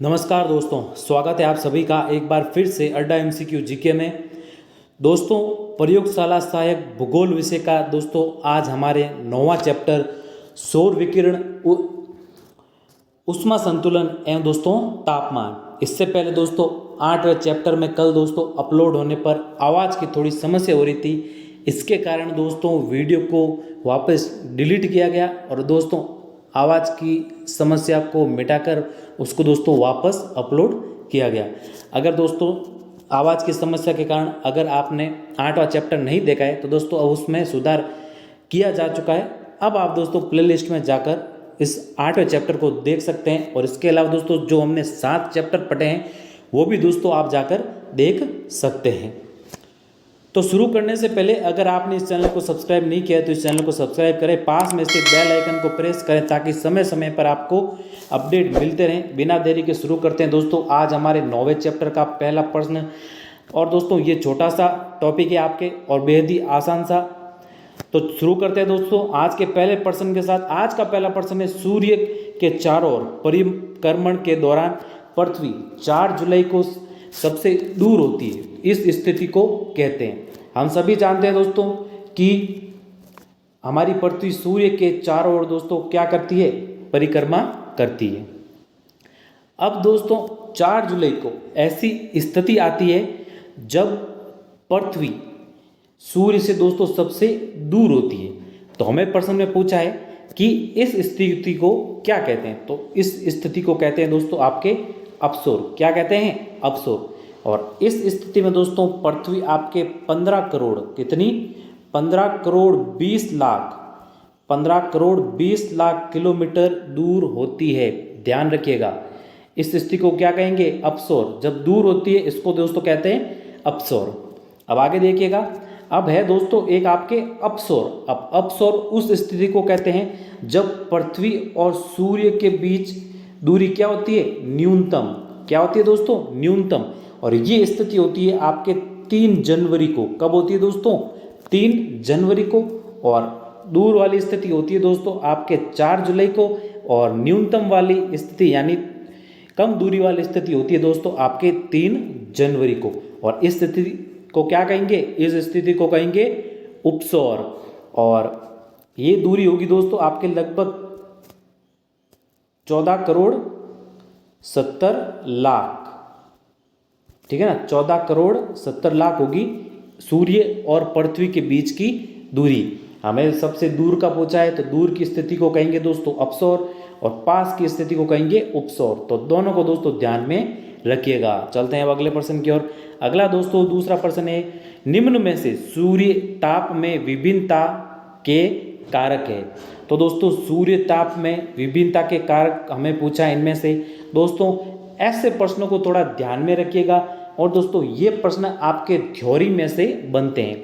नमस्कार दोस्तों, स्वागत है आप सभी का एक बार फिर से अड्डा एमसीक्यू जीके में। दोस्तों, प्रयोगशाला सहायक भूगोल विषय का दोस्तों आज हमारे 9वां चैप्टर सौर विकिरण, ऊष्मा संतुलन एवं दोस्तों तापमान। इससे पहले दोस्तों 8वें चैप्टर में कल दोस्तों अपलोड होने पर आवाज़ की थोड़ी समस्या हो रही थी। इसके कारण दोस्तों वीडियो को वापस डिलीट किया गया और दोस्तों आवाज़ की समस्या को मिटाकर उसको दोस्तों वापस अपलोड किया गया। अगर दोस्तों आवाज़ की समस्या के कारण अगर आपने 8वां चैप्टर नहीं देखा है तो दोस्तों अब उसमें सुधार किया जा चुका है। अब आप दोस्तों प्लेलिस्ट में जाकर इस 8वें चैप्टर को देख सकते हैं और इसके अलावा दोस्तों जो हमने 7 चैप्टर पढ़े हैं वो भी दोस्तों आप जाकर देख सकते हैं। तो शुरू करने से पहले अगर आपने इस चैनल को सब्सक्राइब नहीं किया तो इस चैनल को सब्सक्राइब करें, पास में स्थित बेल आइकन को प्रेस करें ताकि समय समय पर आपको अपडेट मिलते रहें। बिना देरी के शुरू करते हैं दोस्तों आज हमारे 9वें चैप्टर का पहला प्रश्न। और दोस्तों ये छोटा सा टॉपिक है आपके और बेहद ही आसान सा। तो शुरू करते हैं दोस्तों आज के पहले प्रश्न के साथ। आज का पहला प्रश्न है, सूर्य के चारों ओर परिक्रमण के दौरान पृथ्वी 4 जुलाई को सबसे दूर होती है, इस स्थिति को कहते हैं। हम सभी जानते हैं दोस्तों कि हमारी पृथ्वी सूर्य के चारों ओर दोस्तों क्या करती है, परिक्रमा करती है। अब दोस्तों 4 जुलाई को ऐसी स्थिति आती है जब पृथ्वी सूर्य से दोस्तों सबसे दूर होती है। तो हमें प्रश्न में पूछा है कि इस स्थिति को क्या कहते हैं। तो इस स्थिति को कहते हैं दोस्तों आपके अपसौर। क्या कहते हैं? अपसौर। और इस स्थिति में दोस्तों पृथ्वी आपके 15 करोड़ कितनी 15 करोड़ 20 लाख 15 करोड़ 20 लाख किलोमीटर दूर होती है। ध्यान रखिएगा, इस स्थिति को क्या कहेंगे? अपसौर। जब दूर होती है इसको दोस्तों कहते हैं अपसौर। अब आगे देखिएगा, अब है दोस्तों एक आपके अपसौर। अब अपसौर उस स्थिति को कहते हैं जब पृथ्वी और सूर्य के बीच दूरी क्या होती है? न्यूनतम। क्या होती है दोस्तों? न्यूनतम। और ये स्थिति होती है आपके 3 जनवरी को। कब होती है दोस्तों? 3 जनवरी को। और दूर वाली स्थिति होती है दोस्तों आपके 4 जुलाई को। और न्यूनतम वाली स्थिति यानी कम दूरी वाली स्थिति होती है दोस्तों आपके 3 जनवरी को। और इस स्थिति को क्या कहेंगे? इस स्थिति को कहेंगे उपसौर। और ये दूरी होगी दोस्तों आपके लगभग 14 करोड़ 70 लाख। ठीक है ना, 14 करोड़ 70 लाख होगी सूर्य और पृथ्वी के बीच की दूरी। हमें सबसे दूर का पूछा है तो दूर की स्थिति को कहेंगे दोस्तों अपसौर और पास की स्थिति को कहेंगे उपसौर। तो दोनों को दोस्तों ध्यान में रखिएगा। चलते हैं अब अगले प्रश्न की ओर। अगला दोस्तों दूसरा प्रश्न है, निम्न में से सूर्य ताप में विभिन्नता के कारक है। तो दोस्तों सूर्य ताप में विभिन्नता के कारक हमें पूछा है। इनमें से दोस्तों ऐसे प्रश्नों को थोड़ा ध्यान में रखिएगा। और दोस्तों ये प्रश्न आपके थ्योरी में से बनते हैं।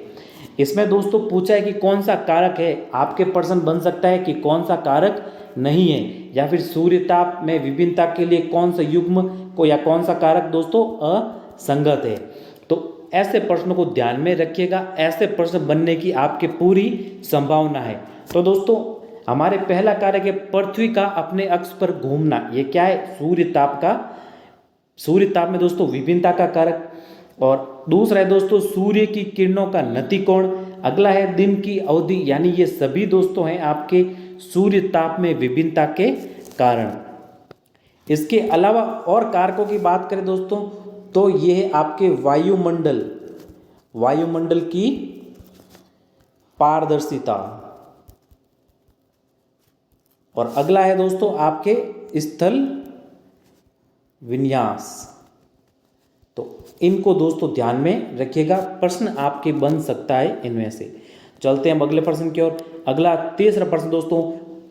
इसमें दोस्तों पूछा है कि कौन सा कारक है। आपके प्रश्न बन सकता है कि कौन सा कारक नहीं है, या फिर सूर्य ताप में विभिन्नता के लिए कौन सा युग्म को या कौन सा कारक दोस्तों असंगत है। तो ऐसे प्रश्नों को ध्यान में रखिएगा। ऐसे प्रश्न बनने की आपकी पूरी संभावना है। तो दोस्तों हमारे पहला कारक है पृथ्वी का अपने अक्ष पर घूमना। ये क्या है? सूर्य ताप का। सूर्य ताप में दोस्तों विभिन्नता का कारक। और दूसरा है दोस्तों सूर्य की किरणों का नतिकोण। अगला है दिन की अवधि। यानी ये सभी दोस्तों हैं आपके सूर्य ताप में विभिन्नता के कारण। इसके अलावा और कारकों की बात करें दोस्तों तो ये है आपके वायुमंडल। वायुमंडल की पारदर्शिता। और अगला है दोस्तों आपके स्थल विन्यास। तो इनको दोस्तों ध्यान में रखिएगा। प्रश्न आपके बन सकता है इनमें से। चलते हैं अगले प्रश्न की ओर। अगला तीसरा प्रश्न दोस्तों,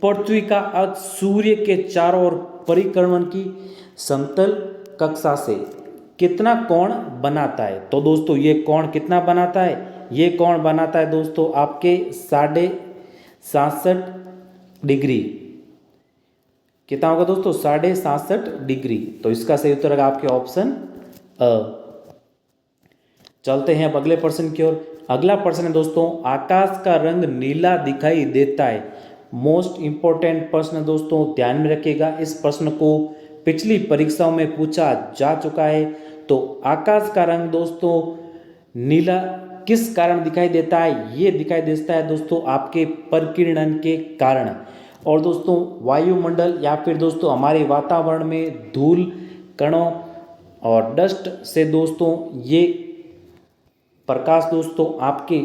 पृथ्वी का अक्ष सूर्य के चारों ओर परिक्रमण की समतल कक्षा से कितना कोण बनाता है। तो दोस्तों ये कोण कितना बनाता है? ये कोण बनाता है दोस्तों आपके 67.5 डिग्री। कितना होगा दोस्तों? 67.5 डिग्री। तो इसका सही उत्तर होगा आपके ऑप्शन अ। चलते हैं अब अगले प्रश्न की ओर। अगला प्रश्न है दोस्तों, आकाश का रंग नीला दिखाई देता है। मोस्ट इंपॉर्टेंट प्रश्न दोस्तों ध्यान में रखिएगा। इस प्रश्न को पिछली परीक्षाओं में पूछा जा चुका है। तो आकाश का रंग दोस्तों नीला किस कारण दिखाई देता है? ये दिखाई देता है दोस्तों आपके परिकिरणन के कारण। और दोस्तों वायुमंडल या फिर दोस्तों हमारे वातावरण में धूल कणों और डस्ट से दोस्तों ये प्रकाश दोस्तों आपके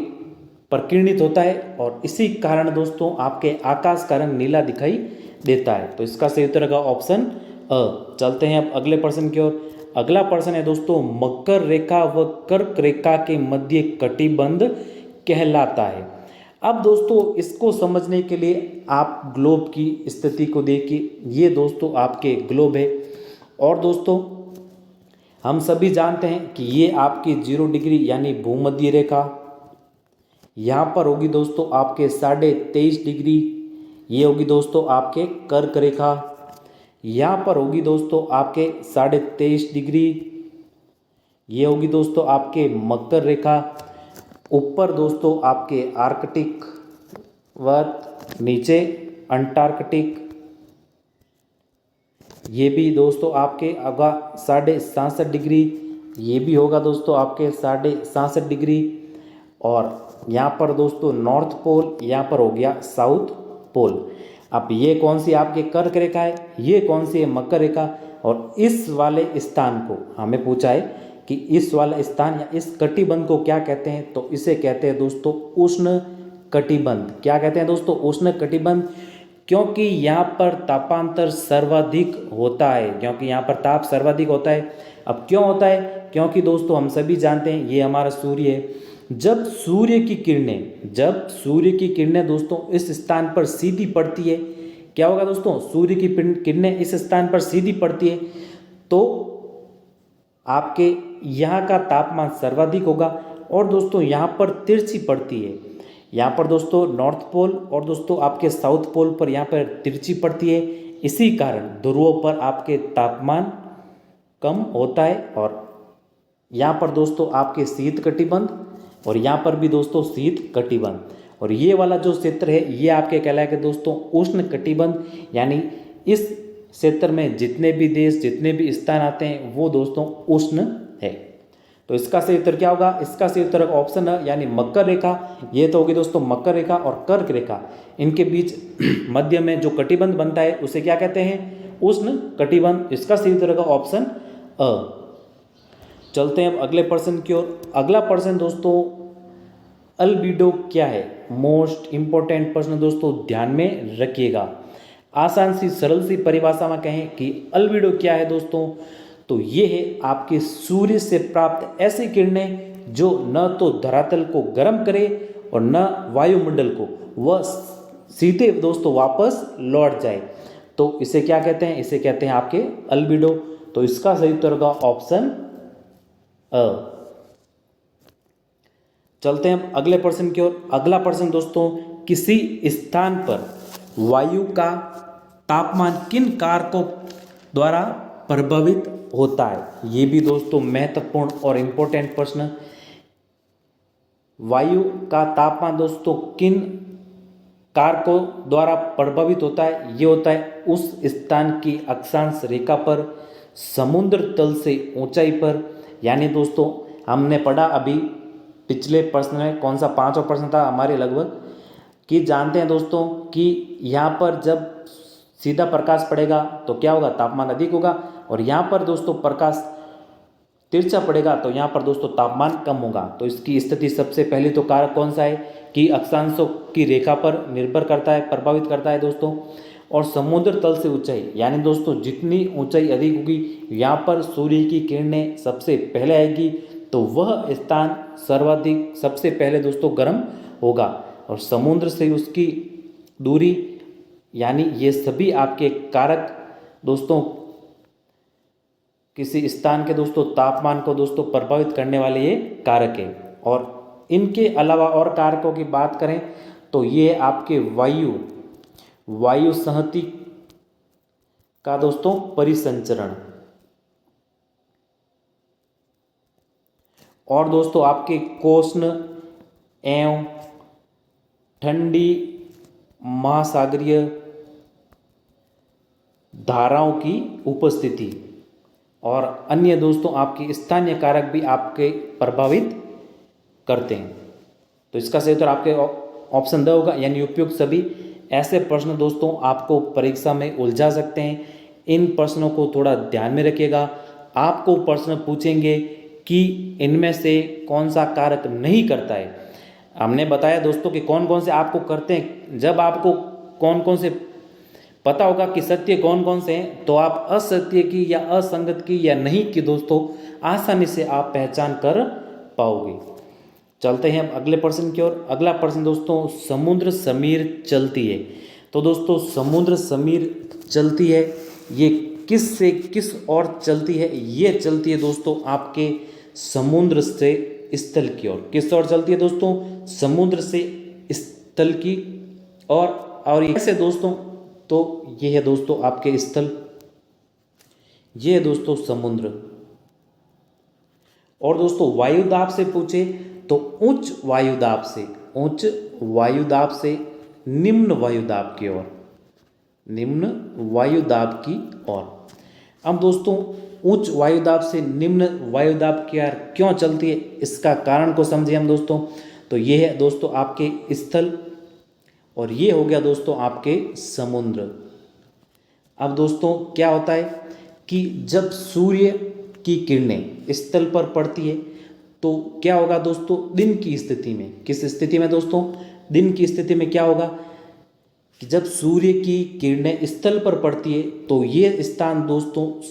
प्रकिरणित होता है और इसी कारण दोस्तों आपके आकाश का रंग नीला दिखाई देता है। तो इसका सही उत्तर होगा ऑप्शन अ। चलते हैं अब अगले प्रश्न की ओर। अगला प्रश्न है दोस्तों मकर रेखा व कर्क रेखा के मध्य कटिबंध कहलाता है। अब दोस्तों इसको समझने के लिए आप ग्लोब की स्थिति को देखिए। ये दोस्तों आपके ग्लोब है और दोस्तों हम सभी जानते हैं कि ये आपकी 0 डिग्री यानी भूमध्य रेखा यहाँ पर होगी दोस्तों आपके 23.5 डिग्री। ये होगी दोस्तों आपके कर्क रेखा। यहाँ पर होगी दोस्तों आपके 23.5 डिग्री। ये होगी दोस्तों आपके मकर रेखा। ऊपर दोस्तों आपके आर्कटिक वत, नीचे अंटार्कटिक। ये भी दोस्तों आपके होगा 67.5 डिग्री। ये भी होगा दोस्तों आपके 67.5 डिग्री। और यहाँ पर दोस्तों नॉर्थ पोल, यहाँ पर हो गया साउथ पोल। अब ये कौन सी आपके कर्क रेखा है, ये कौन सी है मकर रेखा। और इस वाले स्थान को हमें पूछा है कि इस वाला स्थान या इस कटिबंध को क्या कहते हैं? तो इसे कहते हैं दोस्तों उष्ण कटिबंध। क्या कहते हैं दोस्तों? उष्ण कटिबंध। क्योंकि यहाँ पर तापांतर सर्वाधिक होता है, क्योंकि यहाँ पर ताप सर्वाधिक होता है। अब क्यों होता है? क्योंकि दोस्तों हम सभी जानते हैं ये हमारा सूर्य है। जब सूर्य की किरणें दोस्तों इस स्थान पर सीधी पड़ती है, क्या होगा दोस्तों? सूर्य की किरणें इस स्थान पर सीधी पड़ती है तो आपके यहाँ का तापमान सर्वाधिक होगा। और दोस्तों यहाँ पर तिरछी पड़ती है, यहाँ पर दोस्तों नॉर्थ पोल और दोस्तों आपके साउथ पोल पर यहाँ पर तिरछी पड़ती है। इसी कारण ध्रुवों पर आपके तापमान कम होता है। और यहाँ पर दोस्तों आपके शीत कटिबंध और यहाँ पर भी दोस्तों शीत कटिबंध। और ये वाला जो क्षेत्र है ये आपके कहलाएगा दोस्तों उष्ण कटिबंध। यानी इस क्षेत्र में जितने भी देश, जितने भी स्थान आते हैं वो दोस्तों उष्ण है। तो इसका सही उत्तर क्या होगा? इसका सही उत्तर ऑप्शन है यानी मकर रेखा। ये तो होगी दोस्तों मकर रेखा और कर्क रेखा, इनके बीच मध्य में जो कटिबंध बनता है उसे क्या कहते हैं? उष्ण कटिबंध। इसका सही उत्तर होगा ऑप्शन अ। चलते हैं अब अगले प्रश्न की ओर। अगला प्रश्न दोस्तों अल्बिडो क्या है? मोस्ट इंपॉर्टेंट प्रश्न दोस्तों, ध्यान में रखिएगा। आसान सी सरल सी परिभाषा में कहें कि अल्बिडो क्या है दोस्तों, तो ये है आपके सूर्य से प्राप्त ऐसी किरणें जो न तो धरातल को गर्म करे और न वायुमंडल को, वह सीधे दोस्तों वापस लौट जाए। तो इसे क्या कहते हैं? इसे कहते हैं आपके अल्बिडो। तो इसका सही उत्तर होगा ऑप्शन अ। चलते हैं अगले प्रश्न की ओर। अगला प्रश्न दोस्तों, किसी स्थान पर वायु का तापमान किन कारकों द्वारा प्रभावित होता है? ये भी दोस्तों महत्वपूर्ण और इंपॉर्टेंट प्रश्न। वायु का तापमान दोस्तों किन कारकों द्वारा प्रभावित होता है? ये होता है उस स्थान की अक्षांश रेखा पर, समुद्र तल से ऊंचाई पर। यानी दोस्तों हमने पढ़ा अभी पिछले प्रश्न में, कौन सा 5वां प्रश्न था हमारे लगभग, कि जानते हैं दोस्तों कि यहाँ पर जब सीधा प्रकाश पड़ेगा तो क्या होगा? तापमान अधिक होगा। और यहाँ पर दोस्तों प्रकाश तिरछा पड़ेगा तो यहाँ पर दोस्तों तापमान कम होगा। तो इसकी स्थिति सबसे पहले तो कारक कौन सा है कि अक्षांशों की रेखा पर निर्भर करता है, प्रभावित करता है दोस्तों। और समुद्र तल से ऊंचाई, यानी दोस्तों जितनी ऊंचाई अधिक होगी यहाँ पर सूर्य की किरणें सबसे पहले आएगी तो वह स्थान सर्वाधिक सबसे पहले दोस्तों गर्म होगा। और समुद्र से उसकी दूरी, यानी ये सभी आपके कारक दोस्तों किसी स्थान के दोस्तों तापमान को दोस्तों प्रभावित करने वाले ये कारक है। और इनके अलावा और कारकों की बात करें तो ये आपके वायु संहति का दोस्तों परिसंचरण, और दोस्तों आपके कोष्ण एवं ठंडी महासागरीय धाराओं की उपस्थिति और अन्य दोस्तों आपके स्थानीय कारक भी आपके प्रभावित करते हैं। तो इसका सही उत्तर आपके ऑप्शन द होगा, यानी उपयुक्त सभी। ऐसे प्रश्न दोस्तों आपको परीक्षा में उलझा सकते हैं, इन प्रश्नों को थोड़ा ध्यान में रखिएगा। आपको प्रश्न पूछेंगे कि इनमें से कौन सा कारक नहीं करता है। हमने बताया दोस्तों कि कौन कौन से आपको करते हैं। जब आपको कौन कौन से पता होगा कि सत्य कौन कौन से हैं, तो आप असत्य की या असंगत की या नहीं की दोस्तों आसानी से आप पहचान कर पाओगे। चलते हैं अब अगले प्रश्न की ओर। अगला प्रश्न दोस्तों, समुद्र समीर चलती है। तो दोस्तों समुद्र समीर चलती है, ये किस से किस ओर चलती है? ये चलती है दोस्तों आपके समुद्र से स्थल की ओर। किस ओर चलती है दोस्तों? समुद्र से स्थल की और ऐसे दोस्तों, तो ये है दोस्तों आपके स्थल, ये है दोस्तों समुद्र। और दोस्तों वायुदाब से पूछे तो उच्च वायुदाब से निम्न वायुदाब की ओर, निम्न वायुदाब की ओर। अब दोस्तों उच्च वायुदाब से निम्न वायुदाब की ओर क्यों चलती है, इसका कारण को समझिए हम दोस्तों। तो ये है दोस्तों आपके स्थल और ये हो गया दोस्तों आपके समुद्र। अब दोस्तों क्या होता है कि जब सूर्य की किरणें स्थल पर पड़ती है तो क्या होगा दोस्तों, दिन की स्थिति में, किस स्थिति में दोस्तों? दिन की स्थिति में क्या होगा कि जब सूर्य की किरणें स्थल पर पड़ती है तो ये स्थान दोस्तों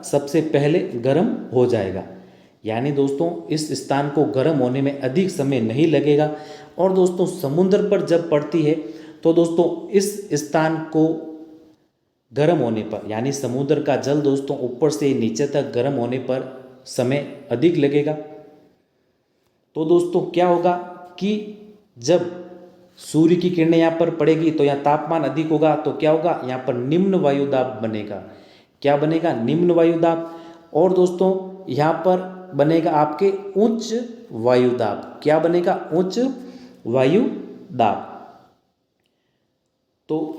सबसे पहले गर्म हो जाएगा। यानी दोस्तों इस स्थान को गर्म होने में अधिक समय नहीं लगेगा। और दोस्तों समुद्र पर जब पड़ती है तो दोस्तों इस स्थान को गर्म होने पर, यानी समुद्र का जल दोस्तों ऊपर से नीचे तक गर्म होने पर समय अधिक लगेगा। तो दोस्तों क्या होगा कि जब सूर्य की किरणें यहाँ पर पड़ेगी तो यहाँ तापमान अधिक होगा, तो क्या होगा, यहाँ पर निम्न वायुदाब बनेगा। क्या बनेगा? निम्न वायुदाब। और दोस्तों यहाँ पर बनेगा आपके उच्च वायुदाब। क्या बनेगा? उच्च वायुदाब। तो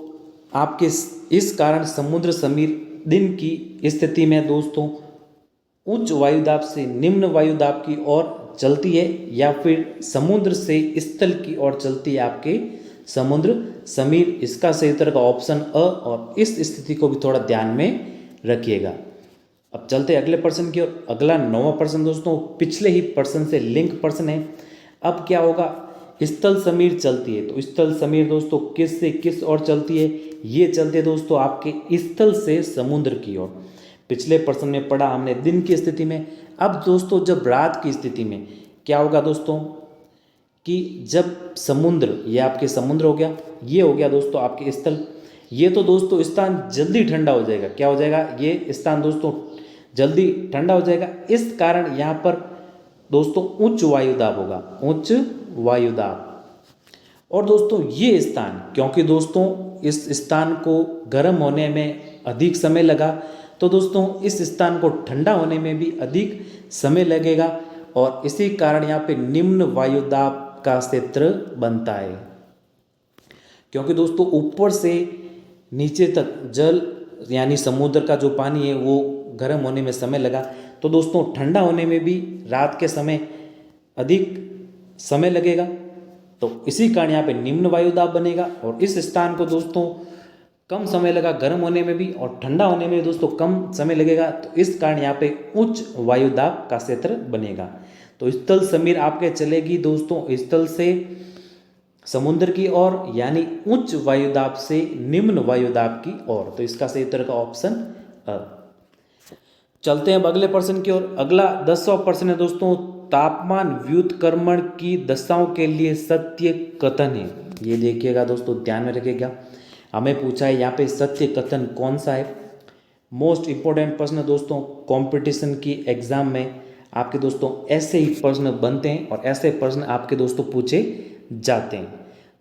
आपके इस कारण समुद्र समीर दिन की स्थिति में दोस्तों उच्च वायुदाब से निम्न वायुदाब की ओर चलती है, या फिर समुद्र से स्थल की ओर चलती है आपके समुद्र समीर। इसका सही उत्तर का ऑप्शन अ, और इस स्थिति को भी थोड़ा ध्यान में रखिएगा। अब चलते अगले प्रश्न की ओर। अगला 9वां प्रश्न दोस्तों पिछले ही प्रश्न से लिंक प्रश्न है। अब क्या होगा, स्थल समीर चलती है, तो स्थल समीर दोस्तों किस से किस ओर चलती है? ये चलते दोस्तों आपके स्थल से समुद्र की ओर। पिछले प्रश्न में पढ़ा हमने दिन की स्थिति में। अब दोस्तों जब रात की स्थिति में क्या होगा दोस्तों कि जब समुद्र, ये आपके समुद्र हो गया, ये हो गया दोस्तों आपके स्थल, ये तो दोस्तों स्थान जल्दी ठंडा हो जाएगा। क्या हो जाएगा? ये स्थान दोस्तों जल्दी ठंडा हो जाएगा। इस कारण यहाँ पर दोस्तों उच्च वायुदाब होगा, उच्च वायुदाब। और दोस्तों ये स्थान, क्योंकि दोस्तों इस स्थान को गर्म होने में अधिक समय लगा, तो दोस्तों इस स्थान को ठंडा होने में भी अधिक समय लगेगा, और इसी कारण यहाँ पे निम्न वायुदाब का क्षेत्र बनता है। क्योंकि दोस्तों ऊपर से नीचे तक जल, यानी समुद्र का जो पानी है वो गर्म होने में समय लगा, तो दोस्तों ठंडा होने में भी रात के समय अधिक समय लगेगा। तो इसी कारण यहाँ पे निम्न वायुदाब बनेगा। और इस स्थान को दोस्तों कम समय लगा गर्म होने में भी, और ठंडा होने में दोस्तों कम समय लगेगा, तो इस कारण यहाँ पे उच्च वायुदाब का क्षेत्र बनेगा। तो स्थल समीर आपके चलेगी दोस्तों स्थल से समुद्र की ओर, यानी उच्च वायुदाब से निम्न वायुदाब की ओर। तो इसका सही उत्तर का ऑप्शन अ। चलते हैं अब अगले प्रश्न की ओर। अगला 10वां प्रश्न है दोस्तों, तापमान व्युत्क्रमण की दशाओं के लिए सत्य कथन है। ये देखिएगा दोस्तों, ध्यान में रखिएगा, हमें पूछा है यहाँ पे सत्य कथन कौन सा है। मोस्ट इंपॉर्टेंट प्रश्न दोस्तों, कंपटीशन की एग्जाम में आपके दोस्तों ऐसे ही प्रश्न बनते हैं और ऐसे प्रश्न आपके दोस्तों पूछे जाते हैं।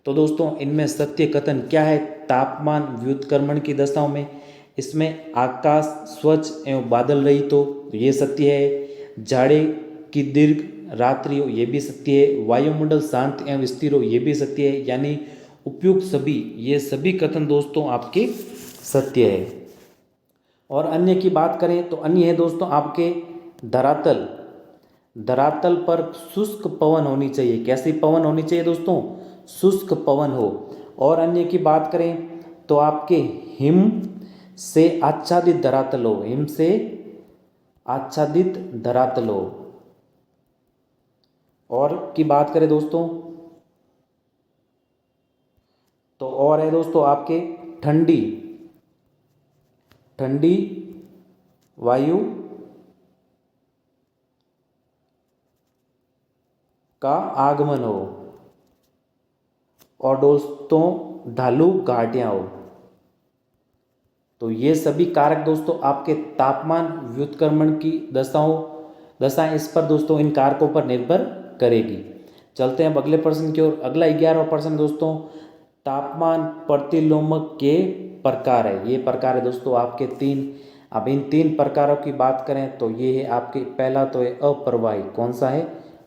तो दोस्तों इनमें सत्य कथन क्या है? तापमान व्युत्क्रमण की दशाओं में इसमें आकाश स्वच्छ एवं बादल रहित हो, ये सत्य है। जाड़े की दीर्घ रात्रि हो, ये भी सत्य है। वायुमंडल शांत एवं स्थिर हो, ये भी सत्य है। यानी उपयुक्त सभी, ये सभी कथन दोस्तों आपके सत्य है। और अन्य की बात करें तो अन्य है दोस्तों आपके धरातल, धरातल पर शुष्क पवन होनी चाहिए। कैसी पवन होनी चाहिए दोस्तों? शुष्क पवन हो। और अन्य की बात करें तो आपके हिम से आच्छादित धरातल हो, हिम से आच्छादित धरातल हो। और की बात करें दोस्तों तो और है दोस्तों आपके ठंडी, ठंडी वायु का आगमन हो। और दोस्तों ढालू घाटियां हो। तो ये सभी कारक दोस्तों आपके तापमान व्युत्क्रमण की दशाएं इस पर दोस्तों इन कारकों पर निर्भर करेगी। चलते हैं अब अगले प्रश्न की ओर। अगला 11वां प्रश्न दोस्तों तापमान प्रतिलोमक के प्रकार है। ये प्रकार है दोस्तों आपके 3। अब इन 3 प्रकारों की बात करें तो ये है आपके, पहला तो है अप्रवाही। कौन सा है?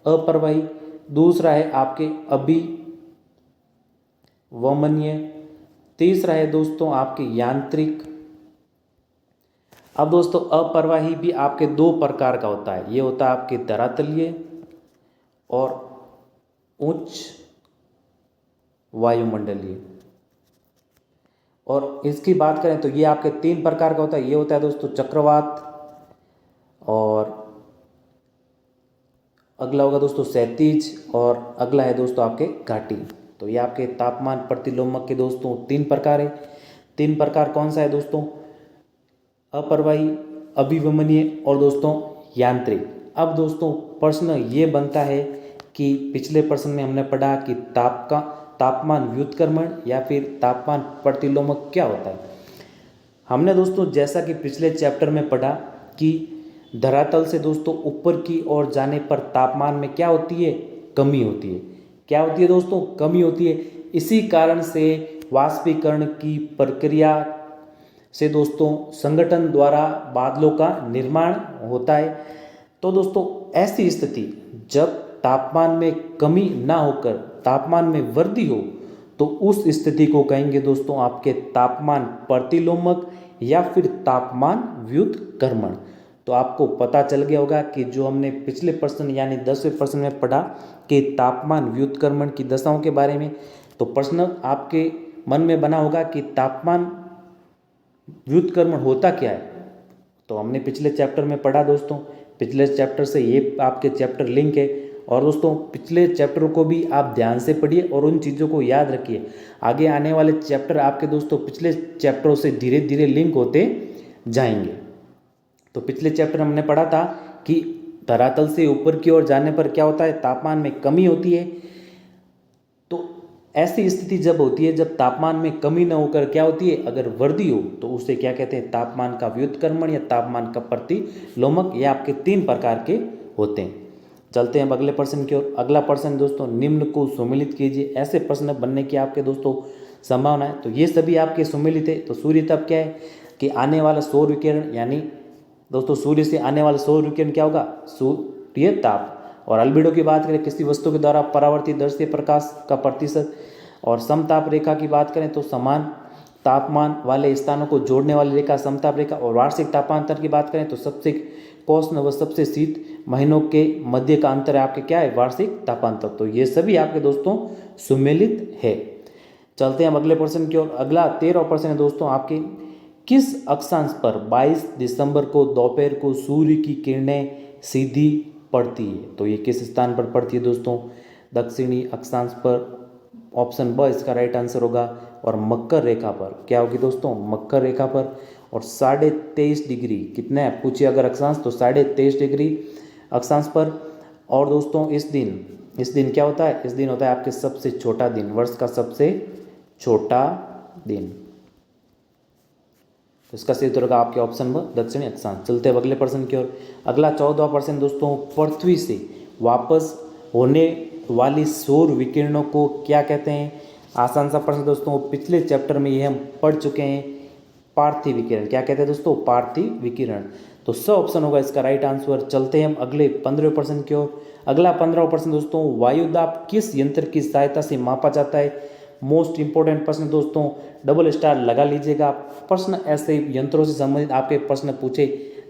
अप्रवाही। दूसरा है आपके अभिवमनीय। तीसरा है दोस्तों आपके यांत्रिक। अब दोस्तों अप्रवाही भी आपके 2 प्रकार का होता है। ये होता है आपके धरातलीय और उच्च वायुमंडलीय। और इसकी बात करें तो ये आपके 3 प्रकार का होता है। ये होता है दोस्तों चक्रवात, और अगला होगा दोस्तों क्षैतिज, और अगला है दोस्तों आपके घाटी। तो ये आपके तापमान प्रतिलोमक के दोस्तों 3 प्रकार है। 3 प्रकार कौन सा है दोस्तों? अप्रवाही, अभिवमनीय और दोस्तों यांत्रिक। अब दोस्तों प्रश्न ये बनता है कि पिछले प्रश्न में हमने पढ़ा कि तापमान व्युत्क्रमण या फिर तापमान प्रतिलोमक क्या होता है। हमने दोस्तों जैसा कि पिछले चैप्टर में पढ़ा कि धरातल से दोस्तों ऊपर की ओर जाने पर तापमान में क्या होती है? कमी होती है। क्या होती है दोस्तों? कमी होती है। इसी कारण से वाष्पीकरण की प्रक्रिया से दोस्तों संगठन द्वारा बादलों का निर्माण होता है। तो दोस्तों ऐसी स्थिति जब तापमान में कमी ना होकर तापमान में वृद्धि हो तो उस स्थिति को कहेंगे दोस्तों आपके तापमान प्रतिलोमक या फिर तापमान व्युत्क्रमण। तो आपको पता चल गया होगा कि जो हमने पिछले प्रश्न यानी 10वें प्रश्न में पढ़ा कि तापमान व्युत्क्रमण की दशाओं के बारे में, तो प्रश्न आपके मन में बना होगा कि तापमान व्युत्क्रमण होता क्या है। तो हमने पिछले चैप्टर में पढ़ा दोस्तों, पिछले चैप्टर से ये आपके चैप्टर लिंक है। और दोस्तों पिछले चैप्टरों को भी आप ध्यान से पढ़िए और उन चीज़ों को याद रखिए। आगे आने वाले चैप्टर आपके दोस्तों पिछले चैप्टरों से धीरे धीरे लिंक होते जाएंगे। तो पिछले चैप्टर हमने पढ़ा था कि धरातल से ऊपर की ओर जाने पर क्या होता है? तापमान में कमी होती है। तो ऐसी स्थिति जब होती है जब तापमान में कमी न होकर क्या होती है? अगर वृद्धि हो तो उसे क्या कहते हैं? तापमान का व्युत्क्रमण या तापमान का प्रतिलोमक। ये आपके 3 प्रकार के होते हैं। चलते हैं अब अगले प्रश्न की ओर। अगला प्रश्न दोस्तों निम्न को सुमेलित कीजिए। ऐसे प्रश्न बनने की आपके दोस्तों संभावना है। तो ये सभी आपके सुमेलित है। तो सूर्य तप क्या है कि आने वाला सौर विकिरण, यानी दोस्तों सूर्य से आने वाला सौर विकिरण क्या होगा? सूर्य ताप। और अल्बिडो की बात करें किसी वस्तु के द्वारा परावर्तित दर्शनीय प्रकाश का प्रतिशत। और समताप रेखा की बात करें तो समान तापमान वाले स्थानों को जोड़ने वाली रेखा समताप रेखा। और वार्षिक तापांतर की बात करें तो सबसे उष्ण व सबसे शीत महीनों के मध्य का अंतर है आपके क्या है? वार्षिक तापांतर। तो ये सभी आपके दोस्तों सुमेलित है। चलते हैं अब अगले प्रश्न की ओर। अगला 13वां प्रश्न है दोस्तों आपके, किस अक्षांश पर 22 दिसंबर को दोपहर को सूर्य की किरणें सीधी पड़ती है? तो ये किस स्थान पर पड़ती है दोस्तों? दक्षिणी अक्षांश पर। ऑप्शन ब इसका राइट आंसर होगा। और मकर रेखा पर। क्या होगी दोस्तों? मकर रेखा पर। और 23.5 डिग्री कितने है पूछिए अगर अक्षांश, तो 23.5 डिग्री अक्षांश पर। और दोस्तों इस दिन क्या होता है? इस दिन होता है आपके सबसे छोटा दिन, वर्ष का सबसे छोटा दिन। तो इसका सही उत्तर होगा आपके ऑप्शन ब दक्षिणी अक्षांश। चलते हैं अगले प्रश्न की ओर। अगला 14वां प्रश्न दोस्तों, पृथ्वी से वापस होने वाली सौर विकिरणों को क्या कहते हैं? आसान सा प्रश्न दोस्तों, पिछले चैप्टर में ये हम पढ़ चुके हैं। पार्थिव विकिरण। क्या कहते हैं दोस्तों? पार्थिव विकिरण। तो स ऑप्शन होगा इसका राइट आंसर। चलते हैं हम अगले 15वें प्रश्न की ओर। अगला 15वां प्रश्न दोस्तों, वायुदाब किस यंत्र की सहायता से मापा जाता है? मोस्ट इंपॉर्टेंट प्रश्न दोस्तों, डबल स्टार लगा लीजिएगा। प्रश्न ऐसे यंत्रों से संबंधित आपके प्रश्न पूछे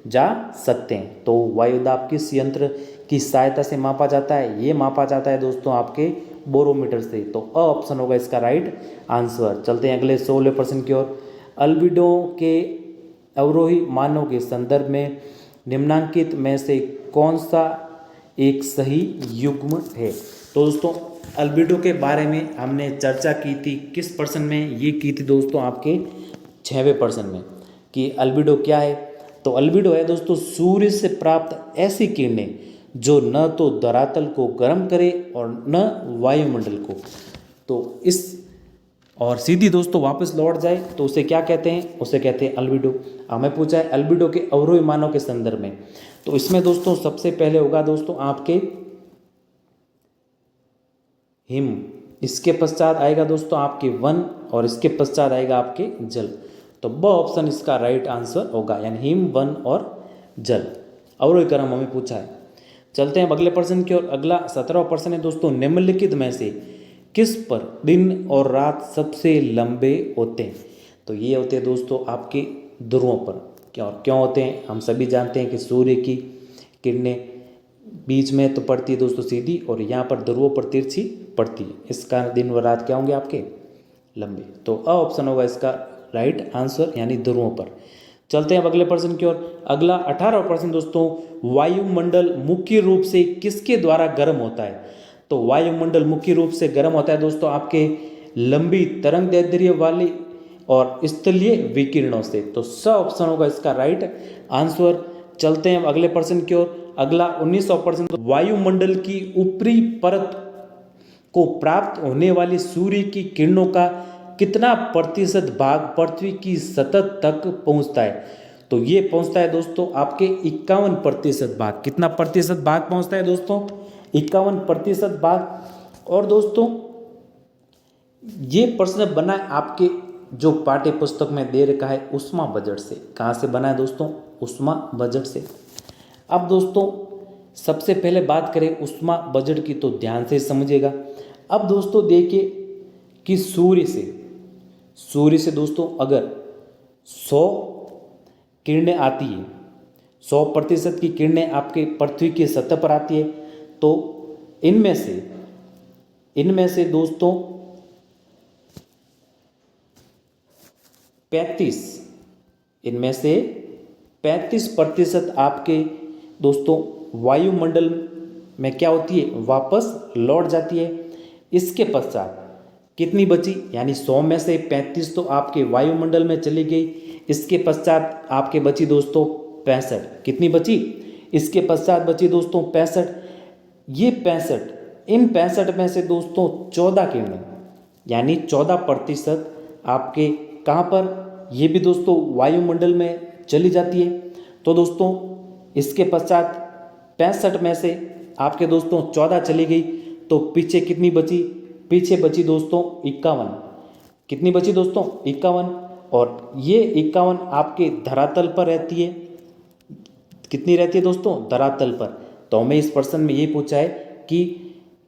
जा सकते हैं। तो वायु दाब किस यंत्र की सहायता से मापा जाता है? ये मापा जाता है दोस्तों आपके बोरोमीटर से। तो अ ऑप्शन होगा इसका राइट आंसर। चलते हैं अगले 16वें प्रश्न की ओर। अल्बिडो के अवरोही मानों के संदर्भ में निम्नांकित में से कौन सा एक सही युग्म है? तो दोस्तों अल्बिडो के बारे में हमने चर्चा की थी, किस प्रश्न में ये की थी दोस्तों? आपके 6वें प्रश्न में, कि अल्बिडो क्या है। तो अल्बिडो है दोस्तों सूर्य से प्राप्त ऐसी किरणें जो न तो धरातल को गर्म करे और न वायुमंडल को। तो इस और सीधी दोस्तों वापस लौट जाए तो उसे क्या कहते हैं? उसे कहते हैं अल्बिडो। हमें पूछा है अल्बिडो के अवरोही मानों के संदर्भ में, तो इसमें दोस्तों सबसे पहले होगा दोस्तों आपके हिम, इसके पश्चात आएगा दोस्तों आपके वन, और इसके पश्चात आएगा आपके जल। तो ब ऑप्शन इसका राइट आंसर होगा, यानी हिम, वन और जल अवरोही क्रम हमें पूछा है। चलते हैं अगले प्रश्न की ओर। अगला 17वां प्रश्न है दोस्तों, निम्नलिखित में से किस पर दिन और रात सबसे लंबे होते हैं? तो ये होते हैं दोस्तों आपके ध्रुवों पर। क्या और क्यों होते हैं? हम सभी जानते हैं कि सूर्य की किरणें बीच में तो पड़ती है दोस्तों सीधी, और यहाँ पर ध्रुवों पर तिरछी पड़ती है, इस कारण दिन व रात क्या होंगे आपके? लंबे। तो अ ऑप्शन होगा इसका राइट आंसर, यानी ध्रुवों पर। चलते हैं अब अगले प्रश्न की ओर। अगला 18वां प्रश्न दोस्तों, वायुमंडल मुख्य रूप से किसके द्वारा गर्म होता है? तो वायुमंडल मुख्य रूप से गर्म होता है दोस्तों आपके लंबी तरंग दैर्ध्य वाली और स्थलीय विकिरणों से। तो स ऑप्शन होगा इसका राइट आंसर। चलते हैं अगले प्रश्न की ओर। अगला 19वां प्रश्न, तो वायुमंडल की ऊपरी परत को प्राप्त होने वाली सूर्य की किरणों का कितना प्रतिशत भाग पृथ्वी की सतह तक पहुंचता है? तो ये पहुंचता है दोस्तों आपके 51% भाग। कितना प्रतिशत भाग पहुंचता है दोस्तों? 51% भाग। और दोस्तों ये प्रश्न बना है आपके जो पाठ्य पुस्तक में दे रखा है उष्मा बजट से। कहाँ से बना है दोस्तों? उष्मा बजट से। अब दोस्तों सबसे पहले बात करें उष्मा बजट की, तो ध्यान से समझिएगा। अब दोस्तों देखिए कि सूर्य से दोस्तों अगर 100 किरणें आती है, 100% की किरणें आपके पृथ्वी की सतह पर आती है, तो इनमें से दोस्तों 35% आपके दोस्तों वायुमंडल में क्या होती है? वापस लौट जाती है। इसके पश्चात कितनी बची? यानी 100 में से 35 तो आपके वायुमंडल में चली गई। इसके पश्चात आपके बची दोस्तों 65। कितनी बची? इसके पश्चात बची दोस्तों 65। ये 65, इन 65 में से दोस्तों 14 किरणें, यानी 14% आपके कहाँ पर? ये भी दोस्तों वायुमंडल में चली जाती है। तो दोस्तों इसके पश्चात 65 में से आपके दोस्तों 14 चली गई, तो पीछे कितनी बची? पीछे बची दोस्तों 51। कितनी बची दोस्तों? 51। और ये 51 आपके धरातल पर रहती है। कितनी रहती है दोस्तों? धरातल पर। तो हमें इस प्रश्न में ये पूछा है कि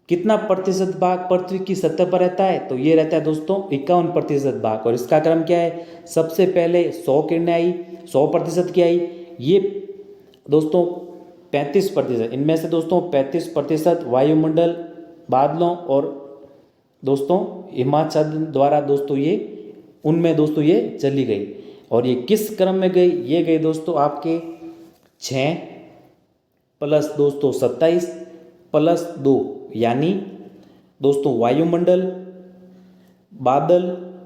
कितना प्रतिशत भाग पृथ्वी की सतह पर रहता है? तो ये रहता है दोस्तों 51% भाग। और इसका क्रम क्या है? सबसे पहले 100 किरणें आई, 100% की आई, ये दोस्तों 35%। इनमें से दोस्तों 35% वायुमंडल, बादलों और दोस्तों हिमाच्छादन द्वारा दोस्तों ये उनमें दोस्तों ये चली गई। और ये किस क्रम में गई? ये गई दोस्तों आपके 6 प्लस दोस्तों 27 प्लस 2, यानी दोस्तों वायुमंडल, बादल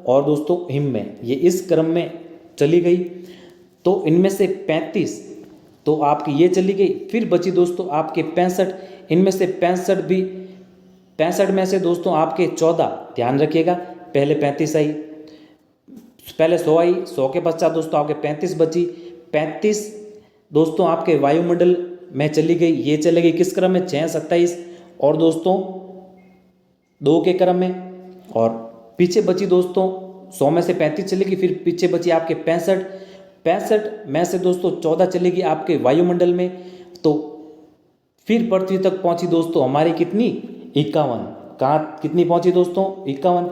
और दोस्तों हिम में, ये इस क्रम में चली गई। तो इनमें से 35 तो आपकी ये चली गई। फिर बची दोस्तों आपके 65। इनमें से 65 में से दोस्तों आपके 14, ध्यान रखिएगा, पहले 35 आई, पहले 100 आई, 100 के पश्चात दोस्तों आपके 35 बची। 35 दोस्तों आपके वायुमंडल में चली गई। ये चली गई किस क्रम में? 6, 27 और दोस्तों 2 के क्रम में। और पीछे बची दोस्तों 100 में से 35 चलेगी, फिर पीछे बची आपके 65 में से दोस्तों 14 चलेगी आपके वायुमंडल में। तो फिर पृथ्वी तक पहुंची दोस्तों हमारी कितनी? 51। कहाँ कितनी पहुंची दोस्तों? 51।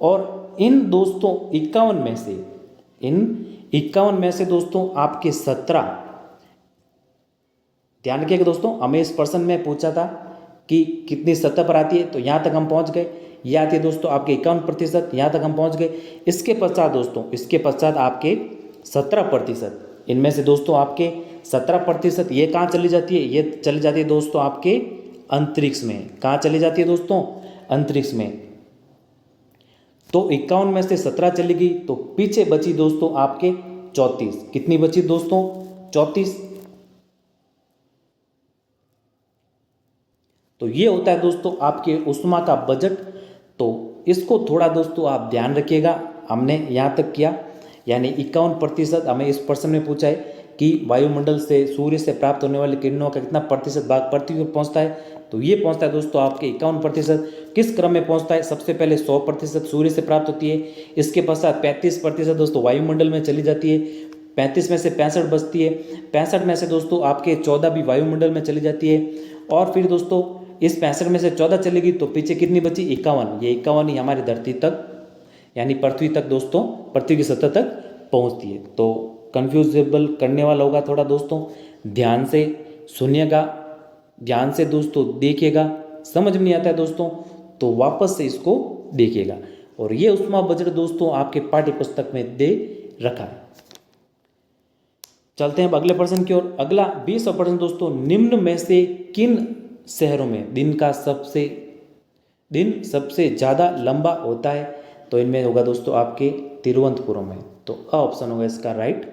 और इन दोस्तों 51 में से दोस्तों आपके 17, ध्यान रखिएगा दोस्तों, हमें इस प्रश्न में पूछा था कि कितनी सतह पर आती है, तो यहाँ तक हम पहुँच गए। ये आती है दोस्तों आपके 51%, यहाँ तक हम पहुँच गए। इसके पश्चात दोस्तों, इसके पश्चात आपके 17%, इनमें से दोस्तों आपके 17% ये कहाँ चली जाती है, ये चली जाती है दोस्तों आपके अंतरिक्ष में। कहाँ चली जाती है दोस्तों, अंतरिक्ष में। तो 51 में से 17 चली गई, तो पीछे बची दोस्तों आपके 34। कितनी बची दोस्तों, 34। तो ये होता है दोस्तों आपके ऊष्मा का बजट। तो इसको थोड़ा दोस्तों आप ध्यान रखिएगा। हमने यहाँ तक किया, यानी 51% हमें इस प्रश्न में पूछा है कि वायुमंडल से, सूर्य से प्राप्त होने वाली किरणों का कितना प्रतिशत भाग पृथ्वी पर पहुँचता है। तो ये पहुँचता है दोस्तों आपके 51%। किस क्रम में पहुँचता है, सबसे पहले 100% सूर्य से प्राप्त होती है, इसके पश्चात 35% दोस्तों वायुमंडल में चली जाती है, 35 में से 65 बचती है, 65 में से दोस्तों आपके 14 भी वायुमंडल में चली जाती है, और फिर दोस्तों इस 65 में से 14 चलेगी, तो पीछे कितनी बची, 51। ये 51 ही हमारी धरती तक, यानी पृथ्वी तक दोस्तों, पृथ्वी की सतह तक पहुंचती है। तो कन्फ्यूजेबल करने वाला होगा थोड़ा दोस्तों, ध्यान से सुनिएगा, ध्यान से दोस्तों देखिएगा। समझ में नहीं आता है दोस्तों तो वापस से इसको देखिएगा। और ये ऊष्मा बजट दोस्तों आपके पाठ्य पुस्तक में दे रखा है। चलते हैं अब अगले प्रश्न की ओर। अगला 20वां प्रश्न दोस्तों, निम्न में से किन शहरों में दिन सबसे ज़्यादा लंबा होता है। तो इनमें होगा दोस्तों आपके तिरुवनंतपुरम में। तो अ ऑप्शन होगा इसका राइट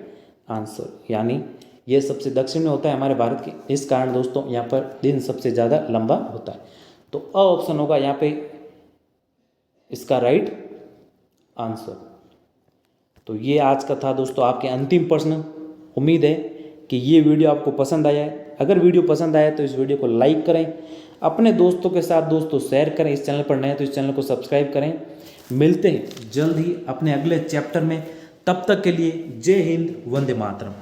आंसर, यानी ये सबसे दक्षिण में होता है हमारे भारत के, इस कारण दोस्तों यहाँ पर दिन सबसे ज़्यादा लंबा होता है। तो अ ऑप्शन होगा यहाँ पे इसका राइट आंसर। तो ये आज का था दोस्तों आपके अंतिम प्रश्न। उम्मीद है कि ये वीडियो आपको पसंद आया है। अगर वीडियो पसंद आया तो इस वीडियो को लाइक करें, अपने दोस्तों के साथ दोस्तों शेयर करें। इस चैनल पर नए हैं तो इस चैनल को सब्सक्राइब करें। मिलते हैं जल्द ही अपने अगले चैप्टर में, तब तक के लिए जय हिंद, वंदे मातरम।